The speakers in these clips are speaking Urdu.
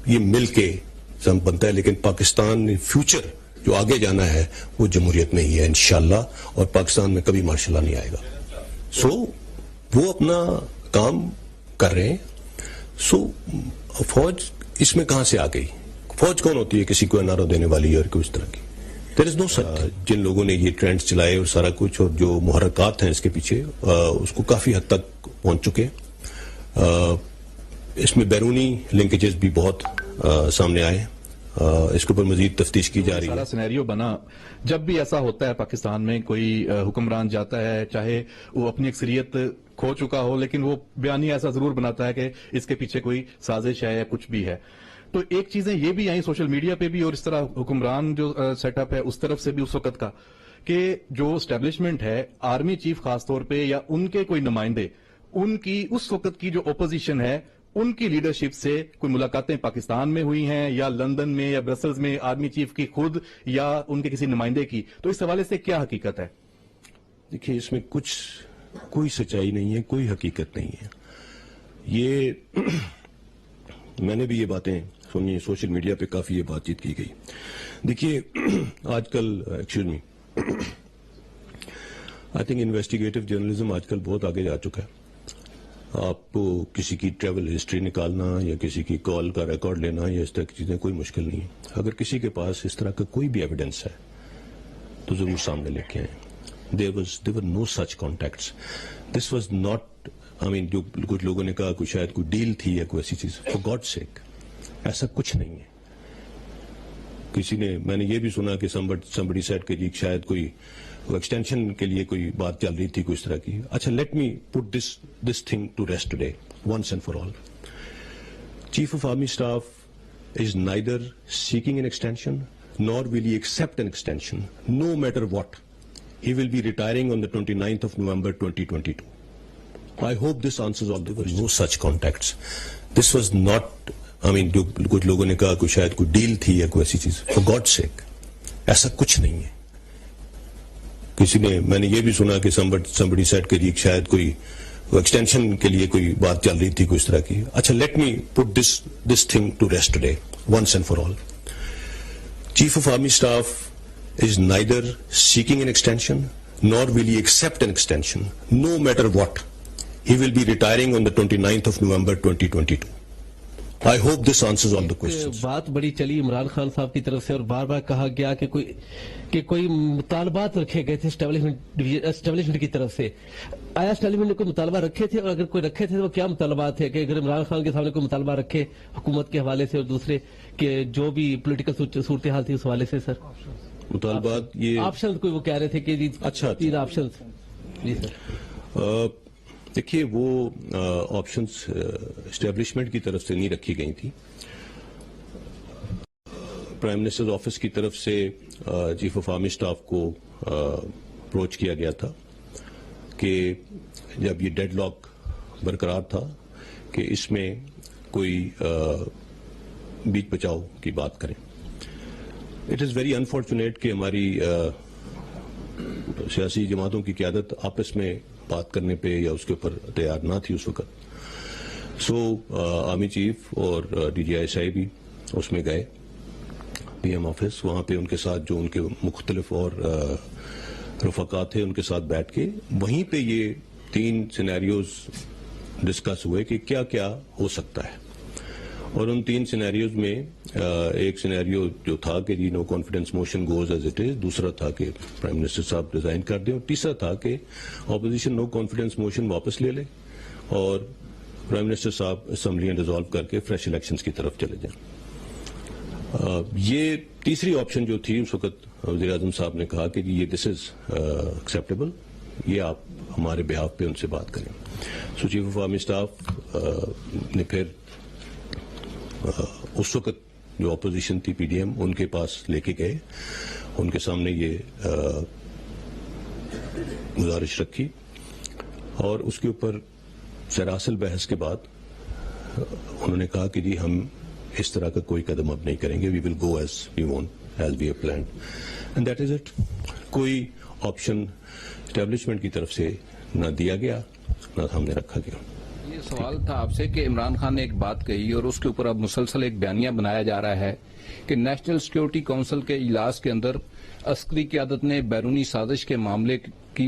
یہ مل کے سم بنتا ہے، لیکن پاکستان فیوچر جو آگے جانا ہے وہ جمہوریت میں ہی ہے انشاءاللہ، اور پاکستان میں کبھی مارشل لا نہیں آئے گا. سو وہ اپنا کام کر رہے ہیں. سو فوج اس میں کہاں سے آ گئی؟ فوج کون ہوتی ہے؟ کسی کو انارو دینے والی اور کوئی اس طرح کی. دیر از نو سچ. جن لوگوں نے یہ ٹرینڈز چلائے اور سارا کچھ، اور جو محرکات ہیں اس کے پیچھے، اس کو کافی حد تک پہنچ چکے. اس میں بیرونی لنکیجز بھی بہت سامنے آئے. اس کے اوپر مزید تفتیش کی جا رہی ہے. سارا سینیریو بنا جب بھی ایسا ہوتا ہے پاکستان میں، کوئی حکمران جاتا ہے، چاہے وہ اپنی اکثریت کھو چکا ہو، لیکن وہ بیانیہ ایسا ضرور بناتا ہے کہ اس کے پیچھے کوئی سازش ہے یا کچھ بھی ہے. تو ایک چیزیں یہ بھی آئیں سوشل میڈیا پہ بھی، اور اس طرح حکمران جو سیٹ اپ ہے اس طرف سے بھی اس وقت کا، کہ جو اسٹیبلشمنٹ ہے، آرمی چیف خاص طور پہ یا ان کے کوئی نمائندے، ان کی اس وقت کی جو اپوزیشن ہے ان کی لیڈرشپ سے کوئی ملاقاتیں پاکستان میں ہوئی ہیں یا لندن میں یا برسلز میں، آرمی چیف کی خود یا ان کے کسی نمائندے کی. تو اس حوالے سے کیا حقیقت ہے؟ دیکھیے، اس میں کچھ کوئی سچائی نہیں ہے، کوئی حقیقت نہیں ہے. یہ میں نے بھی یہ باتیں سنی، سوشل میڈیا پہ کافی یہ بات چیت کی گئی. دیکھیے، آج کل excuse me I think investigative journalism آج کل بہت آگے جا چکا ہے. آپ کو کسی کی ٹریول ہسٹری نکالنا یا کسی کی کال کا ریکارڈ لینا یا اس طرح کی چیزیں کوئی مشکل نہیں ہے. اگر کسی کے پاس اس طرح کا کوئی بھی ایویڈنس ہے تو ضرور سامنے لے کے آئیں. there were no such contacts. This was not, I mean, جو کچھ لوگوں نے کہا کوئی شاید کوئی ڈیل تھی یا کوئی ایسی چیز. For God's sake, ایسا کچھ نہیں ہے. کسی نے، میں نے یہ بھی سنا کہ somebody said کہ شاید کوئی ایکسٹینشن کے لیے کوئی بات چل رہی تھی کوئی اس طرح کی. اچھا، let me put this thing to rest today once and for all. Chief of Army Staff is neither seeking an extension nor will he accept an extension, no matter what. He will be retiring on the 29th of November 2022. I hope this answers all the questions. No such contacts. This was not, I mean, جو کچھ لوگوں نے کہا کوئی شاید کوئی ڈیل تھی یا کوئی ایسی چیز. For God's sake, ایسا کچھ نہیں ہے. کسی نے، میں نے یہ بھی سنا کہ somebody said کہ شاید کوئی ایکسٹینشن کے لیے کوئی بات چل رہی تھی کوئی اس طرح کی. اچھا، let me put this thing to rest today once and for all. Chief of Army Staff is neither seeking an extension nor will he accept an extension, no matter what. He will be retiring on the 29th of November 2022. I hope this answers all the questions. بات بڑی چلی عمران خان صاحب کی طرف سے، اور بار بار کہا گیا کہ کوئی مطالبات رکھے گئے تھے اسٹیبلشمنٹ کی طرف سے. آیا اسٹیبلشمنٹ نے کوئی مطالبہ رکھے تھے؟ اور اگر کوئی رکھے تھے تو وہ کیا مطالبات تھے؟ کہ اگر عمران خان کے سامنے کوئی مطالبہ رکھے حکومت کے حوالے سے اور دوسرے کہ جو بھی پولیٹیکل صورتحال تھی اس حوالے سے. سر، مطالبات یہ آپشن کوئی وہ کہہ رہے تھے کہ اچھا تین آپشن. جی سر. دیکھیے، وہ آپشنز اسٹیبلشمنٹ کی طرف سے نہیں رکھی گئی تھی. پرائم منسٹر آفس کی طرف سے چیف آف آرمی اسٹاف کو اپروچ کیا گیا تھا کہ جب یہ ڈیڈ لاک برقرار تھا کہ اس میں کوئی بیچ بچاؤ کی بات کریں. اٹ از ویری انفارچونیٹ کہ ہماری سیاسی جماعتوں کی قیادت آپس میں بات کرنے پہ یا اس کے اوپر تیار نہ تھی اس وقت. سو آرمی چیف اور D G I S I بھی اس میں گئے پی ایم آفس. وہاں پہ ان کے ساتھ جو ان کے مختلف اور رفقات تھے ان کے ساتھ بیٹھ کے وہیں پہ یہ 3 سینیریوز ڈسکس ہوئے کہ کیا کیا ہو سکتا ہے. اور ان 3 سینیریوز میں ایک سینیریو جو تھا کہ no confidence motion goes as it is, دوسرا تھا کہ پرائم منسٹر صاحب ریزائن کر دیں، اور تیسرا تھا کہ اپوزیشن نو کانفیڈنس موشن واپس لے لے اور پرائم منسٹر صاحب اسمبلیاں ڈیزالو کر کے فریش الیکشنز کی طرف چلے جائیں. یہ تیسری آپشن جو تھی اس وقت وزیر اعظم صاحب نے کہا کہ یہ دس از ایکسیپٹیبل، یہ آپ ہمارے بہاف پہ ان سے بات کریں. سو چیف آف آرمی اسٹاف نے پھر اس وقت جو اپوزیشن تھی پی ڈی ایم ان کے پاس لے کے گئے، ان کے سامنے یہ گزارش رکھی اور اس کے اوپر سراسل بحث کے بعد انہوں نے کہا کہ ہم اس طرح کا کوئی قدم اب نہیں کریں گے. We will go as we want, as we have planned, and that is it. کوئی آپشن اسٹیبلشمنٹ کی طرف سے نہ دیا گیا نہ ہم نے رکھا گیا. سوال تھا آپ سے کہ عمران خان نے ایک بات کہی اور اس کے اوپر اب مسلسل ایک بیانیہ بنایا جا رہا ہے کہ نیشنل سیکیورٹی کونسل کے اجلاس کے اندر عسکری قیادت نے بیرونی سازش کے معاملے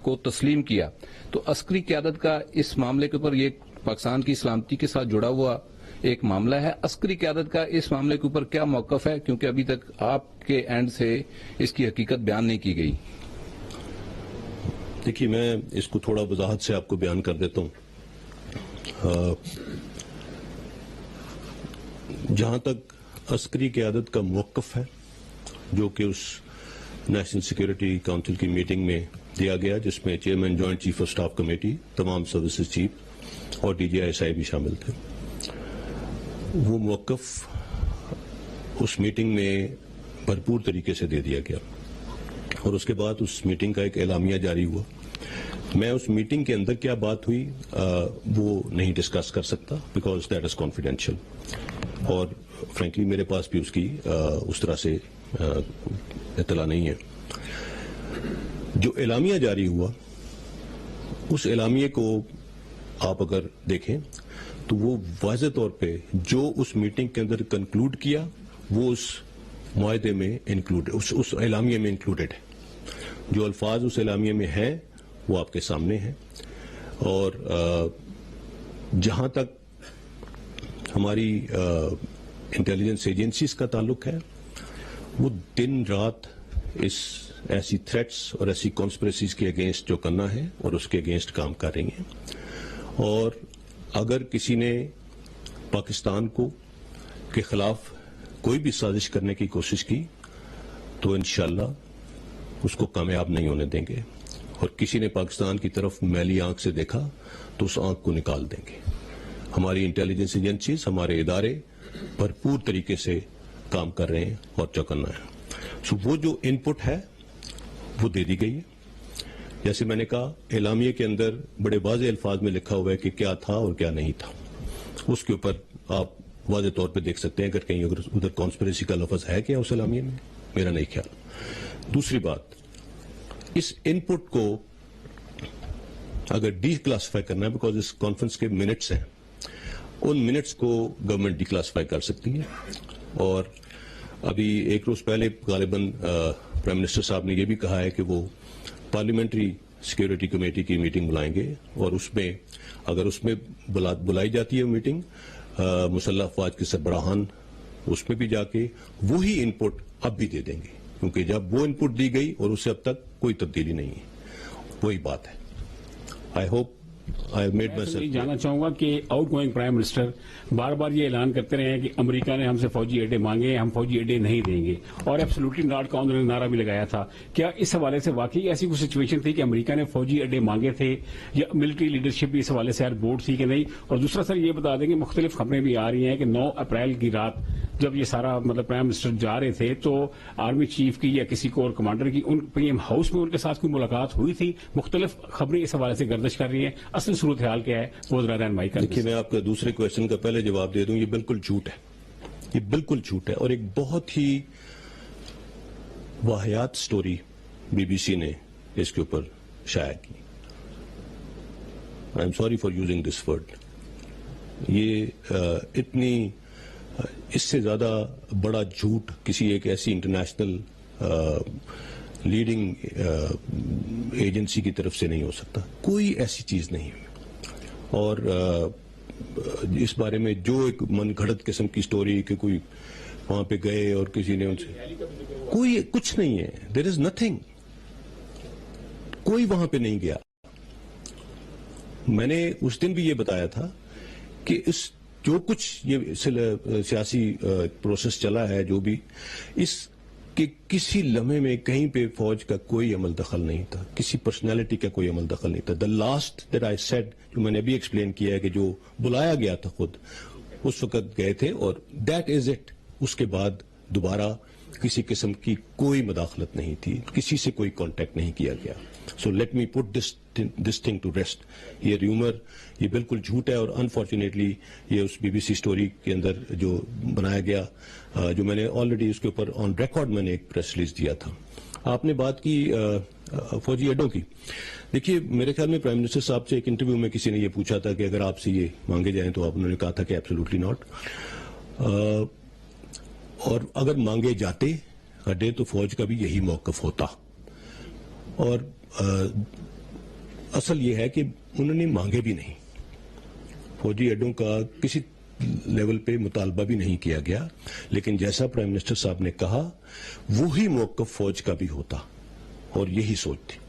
کو تسلیم کیا. تو عسکری قیادت کا اس معاملے کے اوپر یہ پاکستان کی سلامتی کے ساتھ جڑا ہوا ایک معاملہ ہے. عسکری قیادت کا اس معاملے کے اوپر کیا موقف ہے, کیونکہ ابھی تک آپ کے اینڈ سے اس کی حقیقت بیان نہیں کی گئی؟ دیکھیے, میں اس کو تھوڑا وضاحت سے آپ کو بیان کر دیتا ہوں. جہاں تک عسکری قیادت کا موقف ہے جو کہ اس نیشنل سیکیورٹی کونسل کی میٹنگ میں دیا گیا, جس میں chairman joint chief of staff committee, تمام سروسز چیف اور D G I S I بھی شامل تھے, وہ موقف اس میٹنگ میں بھرپور طریقے سے دے دیا گیا. اور اس کے بعد اس میٹنگ کا ایک اعلامیہ جاری ہوا. میں اس میٹنگ کے اندر کیا بات ہوئی وہ نہیں ڈسکس کر سکتا, بیکاز دیٹ از کانفیڈینشیل, اور فرینکلی میرے پاس بھی اس کی اس طرح سے اطلاع نہیں ہے. جو اعلامیہ جاری ہوا, اس اعلامیے کو آپ اگر دیکھیں تو وہ واضح طور پہ جو اس میٹنگ کے اندر کنکلوڈ کیا وہ اس معاہدے میں انکلوڈ, اس اعلامیے میں انکلوڈیڈ ہے. جو الفاظ اس اعلامیے میں ہیں وہ آپ کے سامنے ہیں. اور جہاں تک ہماری انٹیلیجنس ایجنسیز کا تعلق ہے, وہ دن رات اس ایسی تھریٹس اور ایسی کانسپریسیز کے اگینسٹ جو کرنا ہے اور اس کے اگینسٹ کام کر رہی ہیں. اور اگر کسی نے پاکستان کے خلاف کوئی بھی سازش کرنے کی کوشش کی تو انشاءاللہ اس کو کامیاب نہیں ہونے دیں گے, اور کسی نے پاکستان کی طرف میلی آنکھ سے دیکھا تو اس آنکھ کو نکال دیں گے. ہماری انٹیلیجنس ایجنسیز, ہمارے ادارے بھرپور طریقے سے کام کر رہے ہیں اور چوکنا ہے. وہ جو ان پٹ ہے وہ دے دی گئی ہے. جیسے میں نے کہا, اعلامیے کے اندر بڑے واضح الفاظ میں لکھا ہوا ہے کہ کیا تھا اور کیا نہیں تھا. اس کے اوپر آپ واضح طور پہ دیکھ سکتے ہیں اگر کہیں ادھر کانسپریسی کا لفظ ہے کیا اس اعلامیے میں, میرا نہیں خیال. دوسری بات, اس ان پٹ کو اگر ڈی کلاسیفائی کرنا ہے, بیکاز اس کانفرنس کے منٹس ہیں, ان منٹس کو گورنمنٹ ڈی کلاسیفائی کر سکتی ہے. اور ابھی ایک روز پہلے غالباً پرائم منسٹر صاحب نے یہ بھی کہا ہے کہ وہ پارلیمنٹری سیکیورٹی کمیٹی کی میٹنگ بلائیں گے, اور اس میں اگر اس میں بلائی جاتی ہے میٹنگ, مسلح افواج کے سربراہان اس میں بھی جا کے وہی ان پٹ اب بھی دے دیں گے, کیونکہ جب وہ ان پٹ دی گئی اور اس سے اب تک کوئی تبدیلی نہیں ہے, وہی بات ہے. I hope I made my self. جاننا چاہوں گا کہ آؤٹ گوئنگ پرائم منسٹر بار بار یہ اعلان کرتے رہے ہیں کہ امریکہ نے ہم سے فوجی اڈے مانگے, ہم فوجی اڈے نہیں دیں گے, اور ایبسولوٹلی ناٹ کا انہوں نے نعرہ بھی لگایا تھا. کیا اس حوالے سے واقعی ایسی کوئی سچویشن تھی کہ امریکہ نے فوجی اڈے مانگے تھے, یا ملٹری لیڈرشپ بھی اس حوالے سے بورڈ تھی کہ نہیں؟ اور دوسرا سر یہ بتا دیں کہ مختلف خبریں بھی آ رہی ہیں کہ 9 اپریل کی رات جب یہ سارا پرائم منسٹر جا رہے تھے تو آرمی چیف کی یا کسی کور کمانڈر کی ان پی ایم ہاؤس میں ان کے ساتھ کوئی ملاقات ہوئی تھی. مختلف خبریں اس حوالے سے گردش کر رہی ہیں, اصل صورتحال کیا ہے وہ ذرا رہنمائی کر. دیکھیے, میں آپ کا دوسرے کوشچن کا پہلے جواب دے دوں, یہ بالکل جھوٹ ہے, یہ بالکل جھوٹ ہے. اور ایک بہت ہی واہیات سٹوری بی بی سی نے اس کے اوپر شائع کی. I am sorry for using this word. یہ اتنی اس سے زیادہ بڑا جھوٹ کسی ایک ایسی انٹرنیشنل لیڈنگ ایجنسی کی طرف سے نہیں ہو سکتا. کوئی ایسی چیز نہیں ہے. اور اس بارے میں جو ایک من گھڑت قسم کی سٹوری کہ کوئی وہاں پہ گئے اور کسی نے ان سے, کوئی کچھ نہیں ہے. دیر از نتھنگ. کوئی وہاں پہ نہیں گیا. میں نے اس دن بھی یہ بتایا تھا کہ اس جو کچھ یہ سیاسی پروسیس چلا ہے, جو بھی, اس کے کسی لمحے میں کہیں پہ فوج کا کوئی عمل دخل نہیں تھا, کسی پرسنالٹی کا کوئی عمل دخل نہیں تھا. The last that I said, جو میں نے ابھی ایکسپلین کیا ہے کہ جو بلایا گیا تھا خود اس وقت گئے تھے, اور دیٹ از اٹ. اس کے بعد دوبارہ کسی قسم کی کوئی مداخلت نہیں تھی, کسی سے کوئی کانٹیکٹ نہیں کیا گیا. So let me put this thing to rest. یہ ریومر یہ بالکل جھوٹ ہے, اور انفارچونیٹلی یہ اس بی بی سی سٹوری کے اندر جو بنایا گیا, جو میں نے آلریڈی اس کے اوپر آن ریکارڈ میں نے ایک پریس ریلیز دیا تھا. آپ نے بات کی فوجی اڈوں کی. دیکھیے میرے خیال میں پرائم منسٹر صاحب سے ایک انٹرویو میں کسی نے یہ پوچھا تھا کہ اگر آپ سے یہ مانگے جائیں تو انہوں نے کہا تھا کہ ایبسولوٹلی ناٹ. اور اگر مانگے جاتے اڈے تو فوج کا بھی یہی موقف ہوتا. اور اصل یہ ہے کہ انہوں نے مانگے بھی نہیں. فوجی اڈوں کا کسی لیول پہ مطالبہ بھی نہیں کیا گیا, لیکن جیسا پرائم منسٹر صاحب نے کہا وہی موقف فوج کا بھی ہوتا اور یہی سوچ تھی.